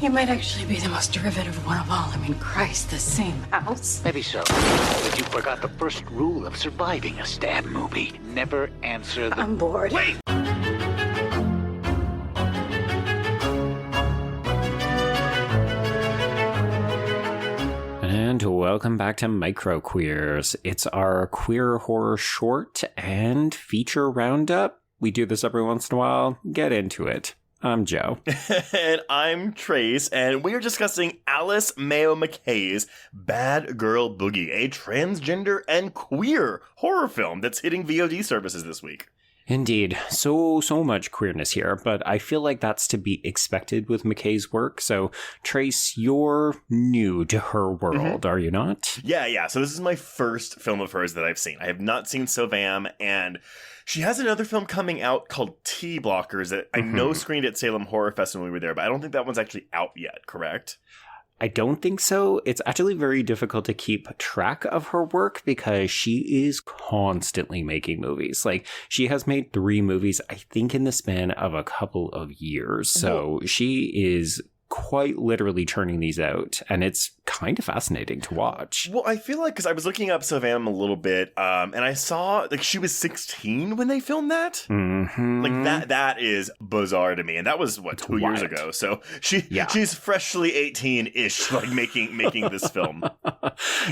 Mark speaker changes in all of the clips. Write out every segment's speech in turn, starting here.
Speaker 1: He might actually be the most derivative one of all. I mean, Christ, the same house.
Speaker 2: Maybe so. But you forgot the first rule of surviving a stab movie. Never answer the...
Speaker 1: I'm bored.
Speaker 2: Wait!
Speaker 3: And welcome back to Micro Queers. It's our queer horror short and feature roundup. We do this every once in a while. Get into it. I'm Joe.
Speaker 4: And I'm Trace, and we are discussing Alice Maio Mackay's Bad Girl Boogey, a transgender and queer horror film that's hitting VOD services this week.
Speaker 3: Indeed. So much queerness here, but I feel like that's to be expected with Mackay's work. So, Trace, you're new to her world, are you not?
Speaker 4: Yeah. So this is my first film of hers that I've seen. I have not seen Sovam, and she has another film coming out called T Blockers that I know screened at Salem Horror Fest when we were there, but I don't think that one's actually out yet, correct?
Speaker 3: I don't think so. It's actually very difficult to keep track of her work because she is constantly making movies. Like, she has made 3 movies, I think, in the span of a couple of years. So she is quite literally churning these out, and it's kind of fascinating to watch.
Speaker 4: Well, I feel like, because I was looking up Sovam a little bit, and I saw, like, she was 16 when they filmed that? Like, that is bizarre to me, and that was, what, 2 years ago, so she's freshly 18-ish, like, making this film.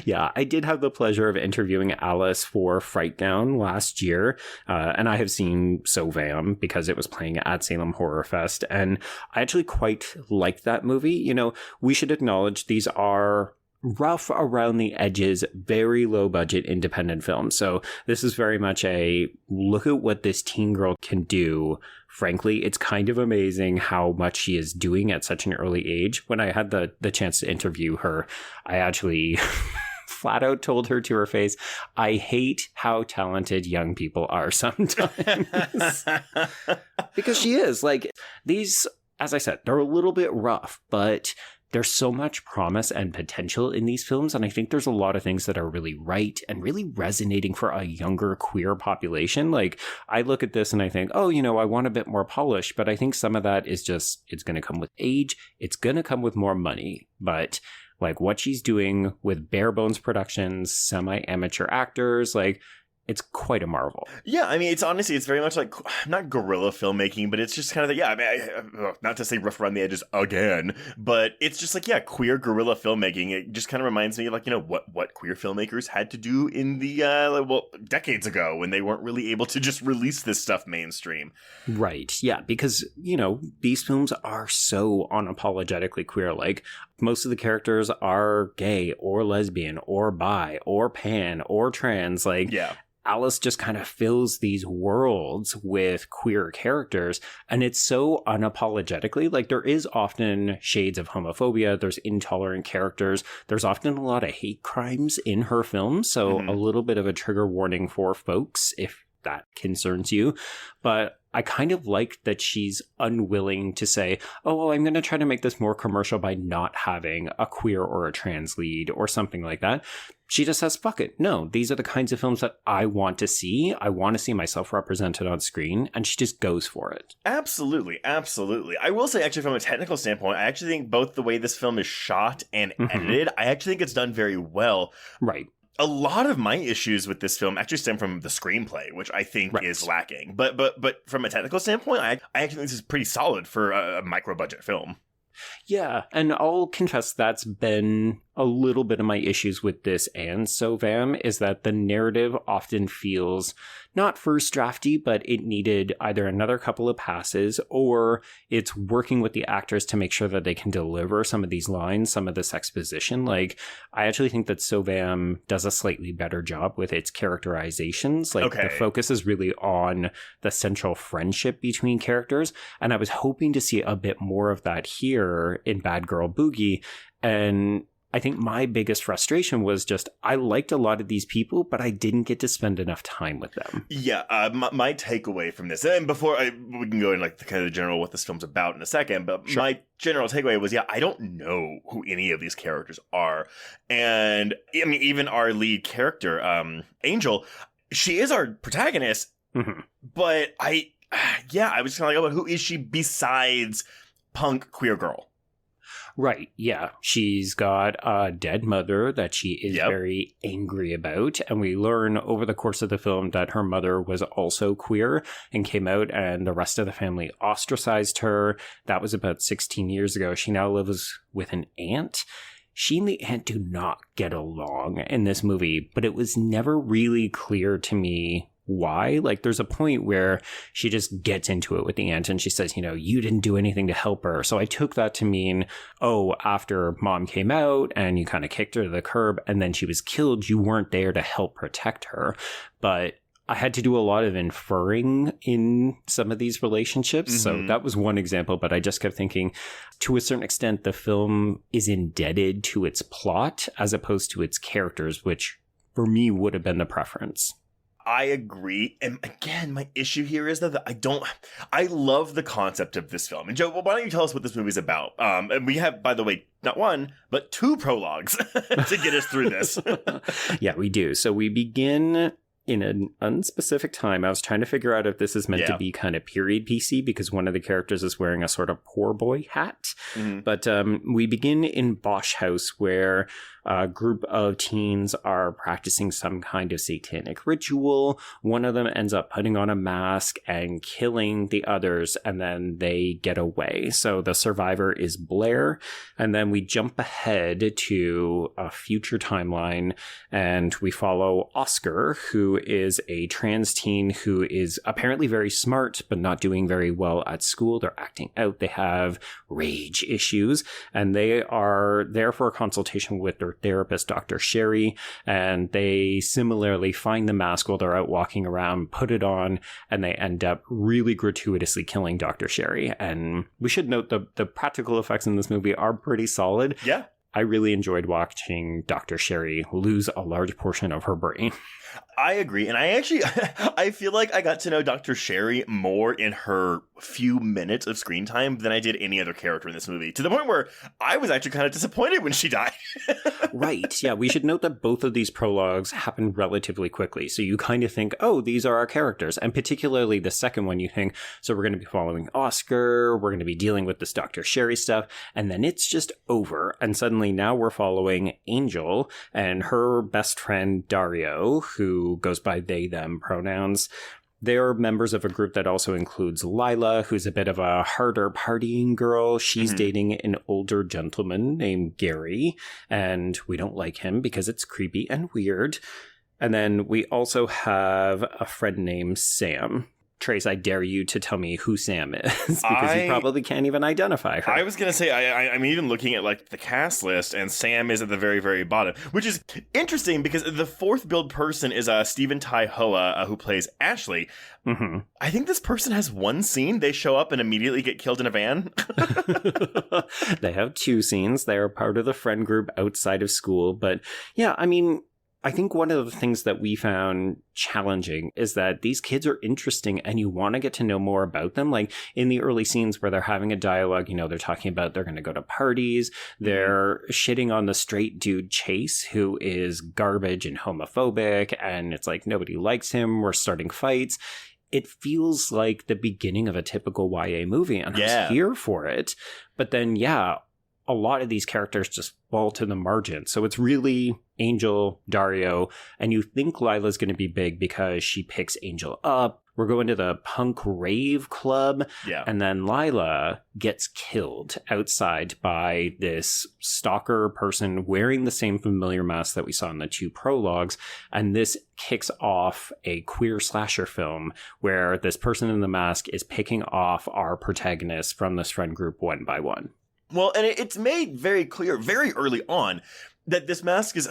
Speaker 3: Yeah, I did have the pleasure of interviewing Alice for Frightgown last year, and I have seen Sovam because it was playing at Salem Horror Fest, and I actually quite liked that movie. You know, we should acknowledge these are rough around the edges, very low budget independent films. So this is very much a look at what this teen girl can do. Frankly, it's kind of amazing how much she is doing at such an early age. When I had the chance to interview her, I actually flat out told her to her face, I hate how talented young people are sometimes. Because she is. Like, these, as I said, they're a little bit rough, but there's so much promise and potential in these films, and I think there's a lot of things that are really right and really resonating for a younger queer population. Like, I look at this and I think, oh, you know, I want a bit more polish, but I think some of that is just, it's going to come with age, it's going to come with more money, but like what she's doing with bare bones productions, semi-amateur actors, like, it's quite a marvel.
Speaker 4: Yeah, I mean, it's honestly, it's very much like, not guerrilla filmmaking, but it's just kind of, I mean, not to say rough around the edges again, but it's just like, queer guerrilla filmmaking. It just kind of reminds me of, like, you know, what queer filmmakers had to do in the, decades ago when they weren't really able to just release this stuff mainstream.
Speaker 3: Right, yeah, because, you know, these films are so unapologetically queer. Like, most of the characters are gay or lesbian or bi or pan or trans, like, Alice just kind of fills these worlds with queer characters, and it's so unapologetically. Like, there is often shades of homophobia, there's intolerant characters, there's often a lot of hate crimes in her films, so a little bit of a trigger warning for folks if that concerns you. But I kind of like that she's unwilling to say, oh, well, I'm going to try to make this more commercial by not having a queer or a trans lead or something like that. She just says, fuck it. No, these are the kinds of films that I want to see. I want to see myself represented on screen, and she just goes for it.
Speaker 4: Absolutely. I will say, actually, from a technical standpoint, I actually think both the way this film is shot and edited, I actually think it's done very well.
Speaker 3: Right.
Speaker 4: A lot of my issues with this film actually stem from the screenplay, which I think is lacking. But from a technical standpoint, I actually think this is pretty solid for a micro-budget film.
Speaker 3: Yeah, and I'll confess that's been a little bit of my issues with this and Sovam, is that the narrative often feels not first drafty, but it needed either another couple of passes, or it's working with the actors to make sure that they can deliver some of these lines, some of this exposition. Like, I actually think that Sovam does a slightly better job with its characterizations. Like, the focus is really on the central friendship between characters, and I was hoping to see a bit more of that here in Bad Girl Boogey, and I think my biggest frustration was just, I liked a lot of these people, but I didn't get to spend enough time with them.
Speaker 4: Yeah, my takeaway from this, and before we can go into like the kind of the general what this film's about in a second, but my general takeaway was, I don't know who any of these characters are. And I mean, even our lead character, Angel, she is our protagonist, but I was just kind of like, oh, who is she besides punk queer girl?
Speaker 3: Right, yeah. She's got a dead mother that she is very angry about, and we learn over the course of the film that her mother was also queer and came out, and the rest of the family ostracized her. That was about 16 years ago. She now lives with an aunt. She and the aunt do not get along in this movie, but it was never really clear to me why. Like, there's a point where she just gets into it with the aunt and she says, you didn't do anything to help her. So I took that to mean, after mom came out and you kind of kicked her to the curb and then she was killed, you weren't there to help protect her. But I had to do a lot of inferring in some of these relationships. Mm-hmm. So that was one example, but I just kept thinking, to a certain extent, the film is indebted to its plot as opposed to its characters, which for me would have been the preference.
Speaker 4: I agree. And again, my issue here is that I love the concept of this film. And Joe, why don't you tell us what this movie's about? And we have, by the way, not one, but 2 prologues to get us through this.
Speaker 3: Yeah, we do. So we begin in an unspecific time. I was trying to figure out if this is meant to be kind of period PC because one of the characters is wearing a sort of poor boy hat. Mm-hmm. But we begin in Bosch House where a group of teens are practicing some kind of satanic ritual. One of them ends up putting on a mask and killing the others, and then they get away. So the survivor is Blair. And then we jump ahead to a future timeline, and we follow Oscar, who is a trans teen who is apparently very smart, but not doing very well at school. They're acting out. They have rage issues, and they are there for a consultation with their therapist, Dr. Sherry, and they similarly find the mask while they're out walking around, put it on, and they end up really gratuitously killing Dr. Sherry. And we should note the practical effects in this movie are pretty solid.
Speaker 4: Yeah.
Speaker 3: I really enjoyed watching Dr. Sherry lose a large portion of her brain.
Speaker 4: I agree. And I feel like I got to know Dr. Sherry more in her few minutes of screen time than I did any other character in this movie, to the point where I was actually kind of disappointed when she died.
Speaker 3: Right. Yeah. We should note that both of these prologues happen relatively quickly. So you kind of think, oh, these are our characters. And particularly the second one, you think, so we're going to be following Oscar. We're going to be dealing with this Dr. Sherry stuff. And then it's just over. And suddenly now we're following Angel and her best friend, Dario, who goes by they, them pronouns. They're members of a group that also includes Lila, who's a bit of a harder partying girl. She's dating an older gentleman named Gary, and we don't like him because it's creepy and weird. And then we also have a friend named Sam. Trace, I dare you to tell me who Sam is, because you probably can't even identify her.
Speaker 4: I was going to say, I'm even looking at like the cast list, and Sam is at the very, very bottom, which is interesting because the 4th billed person is Stephen Tai Hoa, who plays Ashley. Mm-hmm. I think this person has one scene. They show up and immediately get killed in a van.
Speaker 3: They have 2 scenes. They are part of the friend group outside of school. But yeah, I mean, I think one of the things that we found challenging is that these kids are interesting and you want to get to know more about them. Like in the early scenes where they're having a dialogue, they're talking about they're going to go to parties. They're shitting on the straight dude Chase, who is garbage and homophobic. And it's like, nobody likes him. We're starting fights. It feels like the beginning of a typical YA movie. And I was here for it. But then, a lot of these characters just fall to the margin. So it's really Angel, Dario, and you think Lila's going to be big because she picks Angel up. We're going to the punk rave club. Yeah. And then Lila gets killed outside by this stalker person wearing the same familiar mask that we saw in the 2 prologues. And this kicks off a queer slasher film where this person in the mask is picking off our protagonists from this friend group one by one.
Speaker 4: Well, and it's made very clear very early on that this mask is,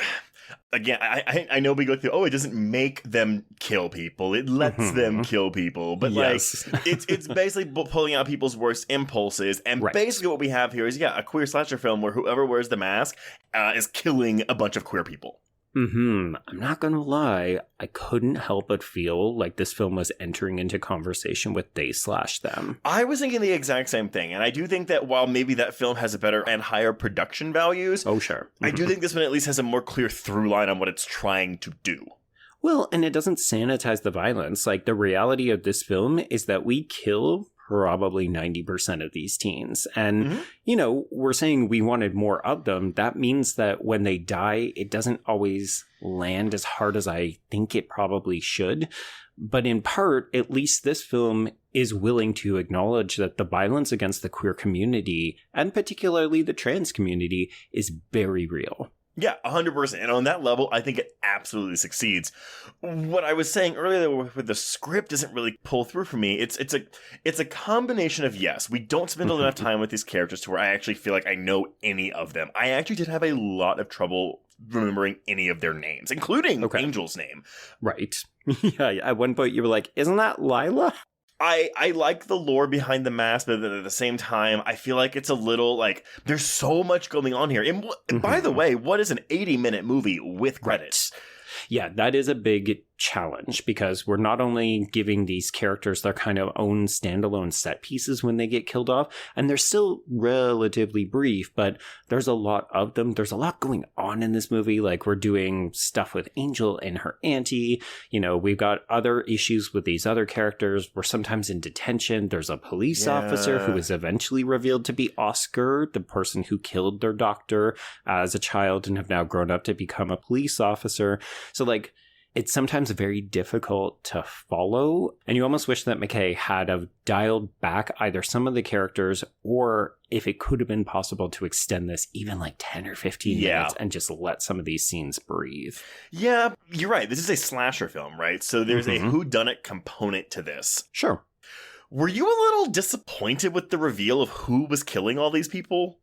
Speaker 4: again, I know we go through, it doesn't make them kill people. It lets them kill people. But it's basically pulling out people's worst impulses. And basically what we have here is, a queer slasher film where whoever wears the mask is killing a bunch of queer people.
Speaker 3: I'm not going to lie. I couldn't help but feel like this film was entering into conversation with they/them.
Speaker 4: I was thinking the exact same thing. And I do think that while maybe that film has a better and higher production values.
Speaker 3: Oh, sure.
Speaker 4: I do think this one at least has a more clear through line on what it's trying to do.
Speaker 3: Well, and it doesn't sanitize the violence. Like, the reality of this film is that we kill probably 90% of these teens. And, you know, we're saying we wanted more of them. That means that when they die, it doesn't always land as hard as I think it probably should. But in part, at least this film is willing to acknowledge that the violence against the queer community, and particularly the trans community, is very real.
Speaker 4: Yeah, 100%. And on that level, I think it absolutely succeeds. What I was saying earlier with the script doesn't really pull through for me. It's a combination of, yes, we don't spend enough time with these characters to where I actually feel like I know any of them. I actually did have a lot of trouble remembering any of their names, including Angel's name.
Speaker 3: Right. Yeah, at one point you were like, isn't that Lila?
Speaker 4: I like the lore behind the mask, but at the same time, I feel like it's a little like there's so much going on here. And by the way, what is an 80-minute movie with credits?
Speaker 3: Right. Yeah, that is a big challenge because we're not only giving these characters their kind of own standalone set pieces when they get killed off, and they're still relatively brief, but there's a lot of them. There's a lot going on in this movie. Like, we're doing stuff with Angel and her auntie. You know, we've got other issues with these other characters. We're sometimes in detention. There's a police officer who is eventually revealed to be Oscar, the person who killed their doctor as a child and have now grown up to become a police officer. So, like, it's sometimes very difficult to follow, and you almost wish that Mackay had have dialed back either some of the characters, or if it could have been possible to extend this even like 10 or 15 minutes and just let some of these scenes breathe.
Speaker 4: Yeah, you're right. This is a slasher film, right? So there's a whodunit component to this.
Speaker 3: Sure.
Speaker 4: Were you a little disappointed with the reveal of who was killing all these people?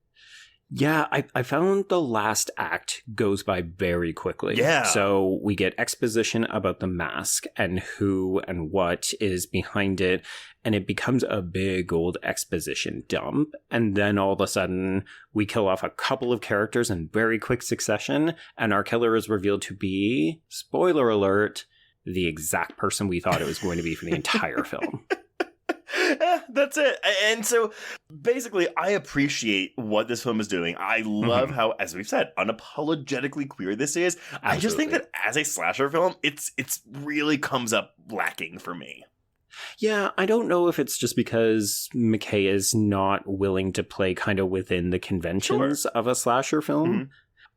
Speaker 3: Yeah, I found the last act goes by very quickly.
Speaker 4: Yeah.
Speaker 3: So we get exposition about the mask and who and what is behind it, and it becomes a big old exposition dump. And then all of a sudden, we kill off a couple of characters in very quick succession, and our killer is revealed to be, spoiler alert, the exact person we thought it was going to be for the entire film.
Speaker 4: That's it. And so basically, I appreciate what this film is doing. I love how, as we've said, unapologetically queer this is. Absolutely. I just think that as a slasher film, it's really comes up lacking for me.
Speaker 3: Yeah, I don't know if it's just because Mackay is not willing to play kind of within the conventions of a slasher film,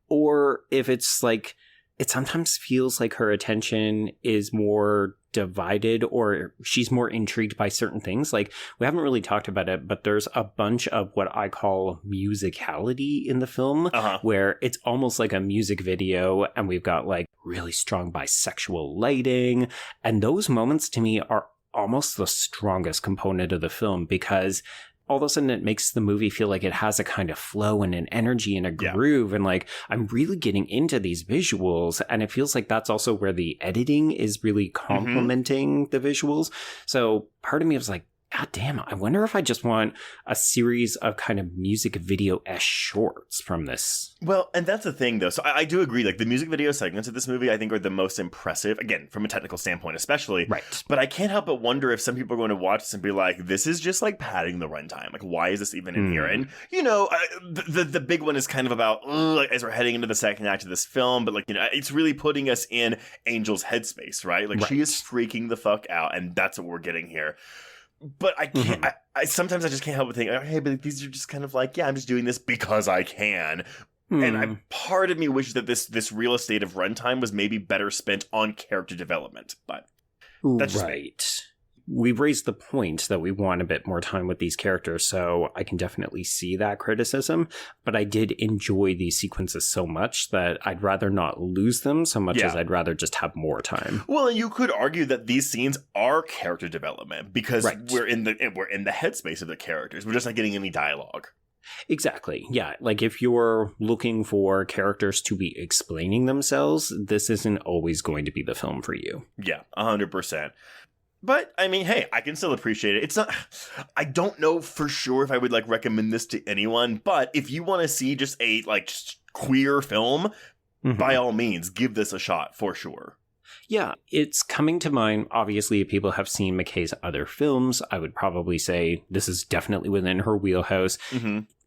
Speaker 3: or if it's like, it sometimes feels like her attention is more divided, or she's more intrigued by certain things. Like, we haven't really talked about it, but there's a bunch of what I call musicality in the film, where it's almost like a music video, and we've got like really strong bisexual lighting. And those moments to me are almost the strongest component of the film, because all of a sudden it makes the movie feel like it has a kind of flow and an energy and a groove. And like, I'm really getting into these visuals, and it feels like that's also where the editing is really complementing the visuals. So part of me was like, God damn, I wonder if I just want a series of kind of music video-esque shorts from this.
Speaker 4: Well, and that's the thing, though. So I do agree. Like, the music video segments of this movie, I think, are the most impressive, again, from a technical standpoint especially. Right. But I can't help but wonder if some people are going to watch this and be like, this is just, like, padding the runtime. Like, why is this even in here? And, you know, the big one is kind of about, like, as we're heading into the second act of this film, but, like, you know, it's really putting us in Angel's headspace, right? Like, she is freaking the fuck out, and that's what we're getting here. But I can't. I sometimes I just can't help but think, hey, but these are just kind of like, yeah, I'm just doing this because I can. And part of me wishes that this real estate of runtime was maybe better spent on character development. But that's just me.
Speaker 3: We've raised the point that we want a bit more time with these characters, so I can definitely see that criticism. But I did enjoy these sequences so much that I'd rather not lose them so much as I'd rather just have more time.
Speaker 4: Well, and you could argue that these scenes are character development because we're in the headspace of the characters. We're just not getting any dialogue.
Speaker 3: Exactly. Yeah. Like, if you're looking for characters to be explaining themselves, this isn't always going to be the film for you. Yeah,
Speaker 4: 100%. But, I mean, hey, I can still appreciate it. It's not, I don't know for sure if I would, like, recommend this to anyone, but if you want to see just a, like, just queer film, by all means, give this a shot, for sure.
Speaker 3: Yeah, it's coming to mind. Obviously, if people have seen Mackay's other films, I would probably say this is definitely within her wheelhouse.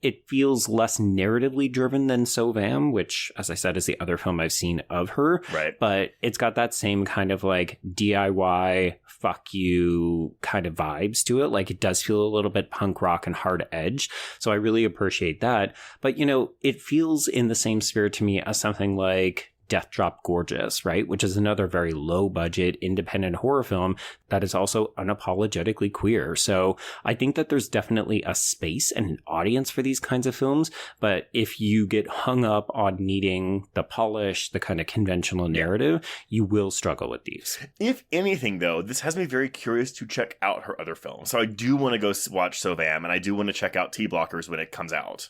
Speaker 3: it feels less narratively driven than So Vam, which, as I said, is the other film I've seen of her.
Speaker 4: Right.
Speaker 3: But it's got that same kind of like DIY, fuck you kind of vibes to it. Like it does feel a little bit punk rock and hard edge. So I really appreciate that. But, you know, it feels in the same spirit to me as something like Death Drop Gorgeous, right? Which is another very low budget independent horror film that is also unapologetically queer. So I think that there's definitely a space and an audience for these kinds of films. But if you get hung up on needing the polish, the kind of conventional narrative, you will struggle with these.
Speaker 4: If anything, though, this has me very curious to check out her other films. So I do want to go watch So Vam, and I do want to check out T-Blockers when it comes out.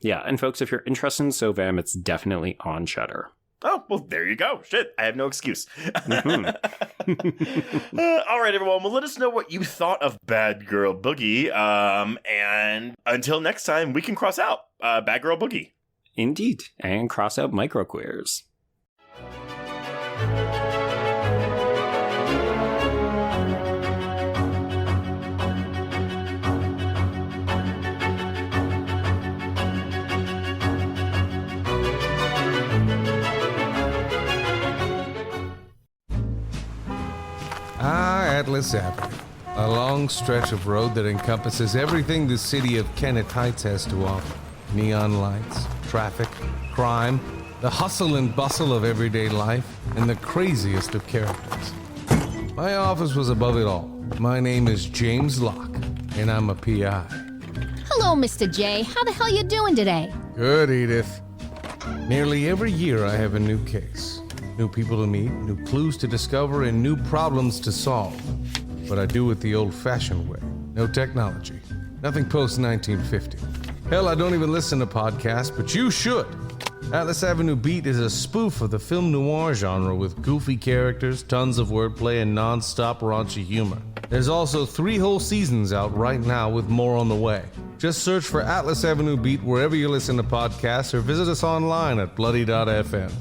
Speaker 3: Yeah. And folks, if you're interested in So Vam, it's definitely on Shudder.
Speaker 4: Oh, well, there you go. Shit, I have no excuse.
Speaker 3: Mm-hmm.
Speaker 4: All right, everyone. Well, let us know what you thought of Bad Girl Boogie. And until next time, we can cross out Bad Girl Boogie.
Speaker 3: Indeed. And cross out microqueers.
Speaker 5: Atlas Avenue, a long stretch of road that encompasses everything the city of Kennett Heights has to offer. Neon lights, traffic, crime, the hustle and bustle of everyday life, and the craziest of characters. My office was above it all. My name is James Locke, and I'm a PI.
Speaker 6: Hello, Mr. J. How the hell you doing today?
Speaker 5: Good, Edith. Nearly every year I have a new case. New people to meet, new clues to discover, and new problems to solve. But I do it the old-fashioned way. No technology. Nothing post-1950. Hell, I don't even listen to podcasts, but you should. Atlas Avenue Beat is a spoof of the film noir genre with goofy characters, tons of wordplay, and non-stop raunchy humor. There's also 3 whole seasons out right now with more on the way. Just search for Atlas Avenue Beat wherever you listen to podcasts or visit us online at bloody.fm.